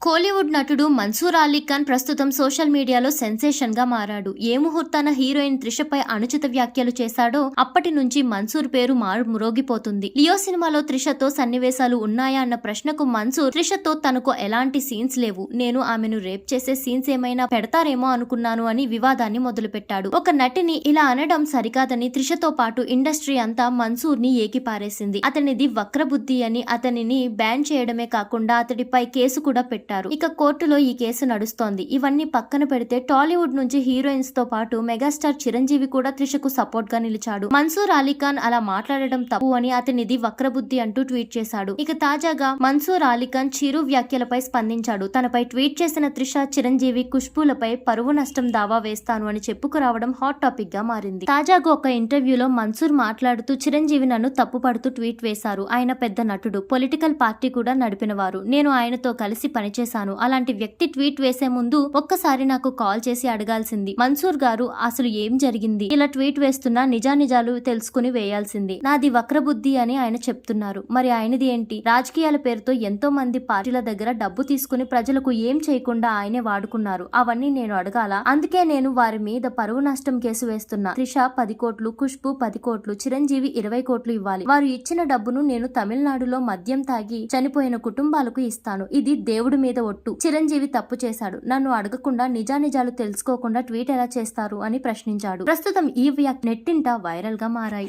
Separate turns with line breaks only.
కోలీవుడ్ నటుడు మన్సూర్ అలీ ఖాన్ ప్రస్తుతం సోషల్ మీడియాలో సెన్సేషన్ గా మారాడు. ఏ ముహూర్తాన హీరోయిన్ త్రిషపై అనుచిత వ్యాఖ్యలు చేశాడో అప్పటి నుంచి మన్సూర్ పేరు మ్రోగిపోతుంది. లియో సినిమాలో త్రిషతో సన్నివేశాలు ఉన్నాయా అన్న ప్రశ్నకు మన్సూర్, త్రిషతో తనకు ఎలాంటి సీన్స్ లేవు, నేను ఆమెను రేప్ చేసే సీన్స్ ఏమైనా పెడతారేమో అనుకున్నాను అని వివాదాన్ని మొదలుపెట్టాడు. ఒక నటిని ఇలా అనడం సరికాదని త్రిషతో పాటు ఇండస్ట్రీ అంతా మన్సూర్ ని ఏకిపారేసింది. అతనిది వక్రబుద్ధి అని, అతనిని బ్యాన్ చేయడమే కాకుండా అతడిపై కేసు కూడా పెట్టారు. ఇక కోర్టులో ఈ కేసు నడుస్తోంది. ఇవన్నీ పక్కన పెడితే టాలీవుడ్ నుంచి హీరోయిన్స్ తో పాటు మెగాస్టార్ చిరంజీవి కూడా త్రిషకు సపోర్ట్ గా నిలిచాడు. మన్సూర్ అలీ ఖాన్ అలా మాట్లాడడం తప్పు అని, అతనిది వక్రబుద్ధి అంటూ ట్వీట్ చేశాడు. ఇక తాజాగా మన్సూర్ అలీ ఖాన్ చిరు వ్యాఖ్యలపై స్పందించాడు. తనపై ట్వీట్ చేసిన త్రిష, చిరంజీవి, ఖుష్బూలపై పరువు నష్టం దావా వేస్తాను అని చెప్పుకురావడం హాట్ టాపిక్ గా మారింది. తాజాగా ఒక ఇంటర్వ్యూలో మన్సూర్ మాట్లాడుతూ చిరంజీవి నన్ను తప్పుపడుతూ ట్వీట్ వేశారు. ఆయన పెద్ద నటుడు, పొలిటికల్ పార్టీ కూడా నడిపినవారు. నేను ఆయనతో కలిసి పనిచేశాను. అలాంటి వ్యక్తి ట్వీట్ వేసే ముందు ఒక్కసారి నాకు కాల్ చేసి అడగాల్సింది. మన్సూర్ గారు, అసలు ఏం జరిగింది? ఇలా ట్వీట్ వేస్తున్నా నిజానిజాలు తెలుసుకుని వేయాల్సింది. నాది వక్రబుద్ధి అని ఆయన చెప్తున్నారు. మరి ఆయనది ఏంటి? రాజకీయాల పేరుతో ఎంతో మంది పార్టీల దగ్గర డబ్బు తీసుకుని ప్రజలకు ఏం చేయకుండా ఆయనే వాడుకున్నారు. అవన్నీ నేను అడగాల? అందుకే నేను వారి మీద పరువు నష్టం కేసు వేస్తున్నా. త్రిష 10 కోట్లు, ఖుష్బు 10 కోట్లు, చిరంజీవి 20 కోట్లు ఇవ్వాలి. వారు ఇచ్చిన డబ్బును నేను తమిళనాడులో మద్యం తాగి చనిపోయిన కుటుంబాలకు ఇస్తాను. ఇది దేవుడి మీద ఒట్టు. చిరంజీవి తప్పు చేశాడు. నన్ను అడగకుండా నిజానిజాలు తెలుసుకోకుండా ట్వీట్ ఎలా చేస్తారు అని ప్రశ్నించాడు. ప్రస్తుతం ఈ వ్యాఖ్య నెట్టింట వైరల్ గా మారాయి.